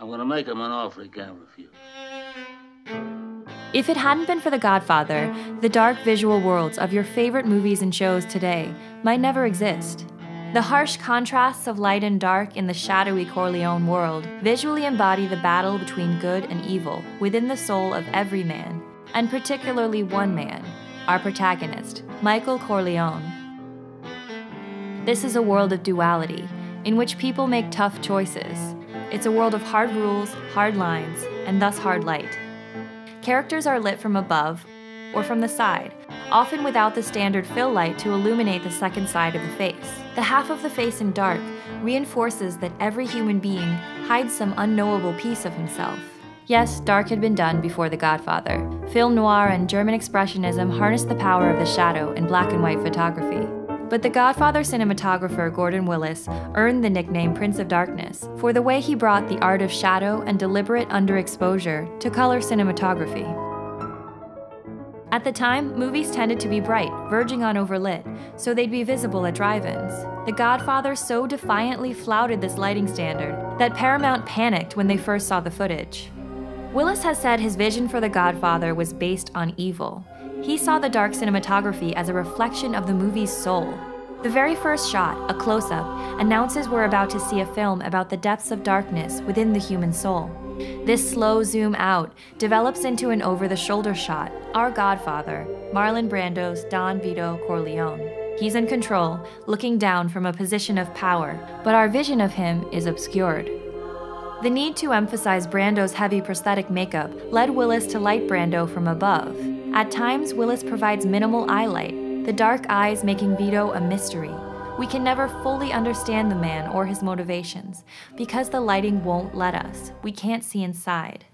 I'm gonna make him an offer he can't refuse. If it hadn't been for The Godfather, the dark visual worlds of your favorite movies and shows today might never exist. The harsh contrasts of light and dark in the shadowy Corleone world visually embody the battle between good and evil within the soul of every man, and particularly one man, our protagonist, Michael Corleone. This is a world of duality, in which people make tough choices. It's a world of hard rules, hard lines, and thus hard light. Characters are lit from above or from the side, often without the standard fill light to illuminate the second side of the face. The half of the face in dark reinforces that every human being hides some unknowable piece of himself. Yes, dark had been done before The Godfather. Film noir and German expressionism harnessed the power of the shadow in black and white photography. But The Godfather cinematographer Gordon Willis earned the nickname Prince of Darkness for the way he brought the art of shadow and deliberate underexposure to color cinematography. At the time, movies tended to be bright, verging on overlit, so they'd be visible at drive-ins. The Godfather so defiantly flouted this lighting standard that Paramount panicked when they first saw the footage. Willis has said his vision for The Godfather was based on evil. He saw the dark cinematography as a reflection of the movie's soul. The very first shot, a close-up, announces we're about to see a film about the depths of darkness within the human soul. This slow zoom out develops into an over-the-shoulder shot, our Godfather, Marlon Brando's Don Vito Corleone. He's in control, looking down from a position of power, but our vision of him is obscured. The need to emphasize Brando's heavy prosthetic makeup led Willis to light Brando from above. At times, Willis provides minimal eye light, the dark eyes making Vito a mystery. We can never fully understand the man or his motivations, because the lighting won't let us. We can't see inside.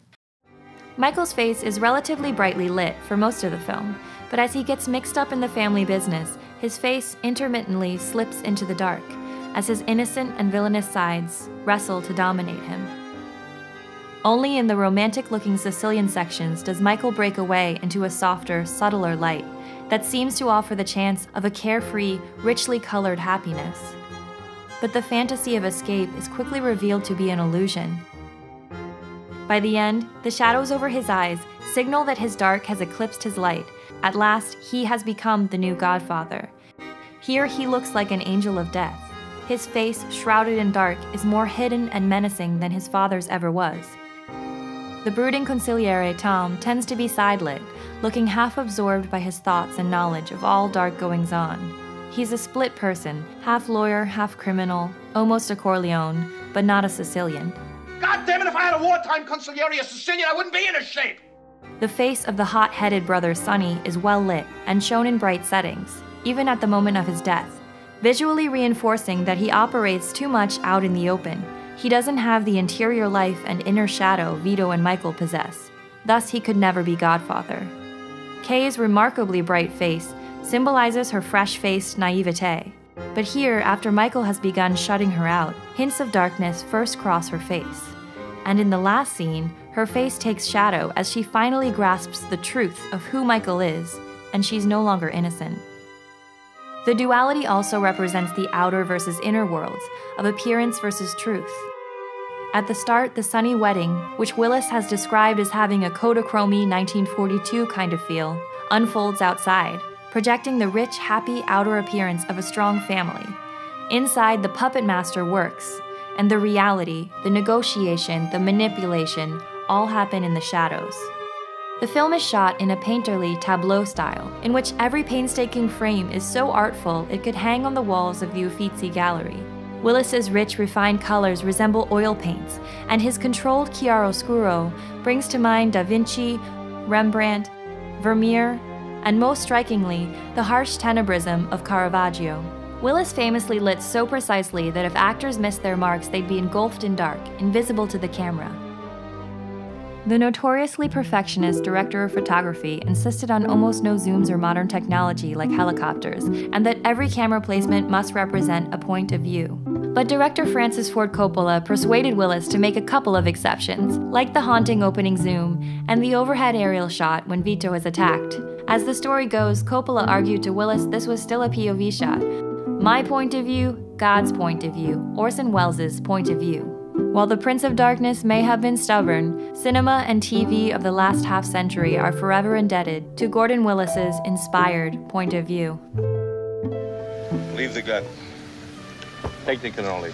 Michael's face is relatively brightly lit for most of the film, but as he gets mixed up in the family business, his face intermittently slips into the dark, as his innocent and villainous sides wrestle to dominate him. Only in the romantic-looking Sicilian sections does Michael break away into a softer, subtler light that seems to offer the chance of a carefree, richly colored happiness. But the fantasy of escape is quickly revealed to be an illusion. By the end, the shadows over his eyes signal that his dark has eclipsed his light. At last, he has become the new Godfather. Here he looks like an angel of death. His face, shrouded in dark, is more hidden and menacing than his father's ever was. The brooding consigliere Tom tends to be side-lit, looking half absorbed by his thoughts and knowledge of all dark goings-on. He's a split person, half lawyer, half criminal, almost a Corleone, but not a Sicilian. God damn it, if I had a wartime consigliere Sicilian, I wouldn't be in a shape! The face of the hot-headed brother Sonny is well-lit and shown in bright settings, even at the moment of his death, visually reinforcing that he operates too much out in the open. He doesn't have the interior life and inner shadow Vito and Michael possess. Thus, he could never be Godfather. Kay's remarkably bright face symbolizes her fresh-faced naivete. But here, after Michael has begun shutting her out, hints of darkness first cross her face. And in the last scene, her face takes shadow as she finally grasps the truth of who Michael is, and she's no longer innocent. The duality also represents the outer versus inner worlds, of appearance versus truth. At the start, the sunny wedding, which Willis has described as having a Kodachromy 1942 kind of feel, unfolds outside, projecting the rich, happy outer appearance of a strong family. Inside, the puppet master works, and the reality, the negotiation, the manipulation, all happen in the shadows. The film is shot in a painterly tableau style, in which every painstaking frame is so artful it could hang on the walls of the Uffizi Gallery. Willis's rich, refined colors resemble oil paints, and his controlled chiaroscuro brings to mind Da Vinci, Rembrandt, Vermeer, and most strikingly, the harsh tenebrism of Caravaggio. Willis famously lit so precisely that if actors missed their marks, they'd be engulfed in dark, invisible to the camera. The notoriously perfectionist director of photography insisted on almost no zooms or modern technology like helicopters, and that every camera placement must represent a point of view. But director Francis Ford Coppola persuaded Willis to make a couple of exceptions, like the haunting opening zoom and the overhead aerial shot when Vito is attacked. As the story goes, Coppola argued to Willis this was still a POV shot. My point of view, God's point of view, Orson Welles' point of view. While the Prince of Darkness may have been stubborn, cinema and TV of the last half-century are forever indebted to Gordon Willis's inspired point of view. Leave the gun. Take the cannoli.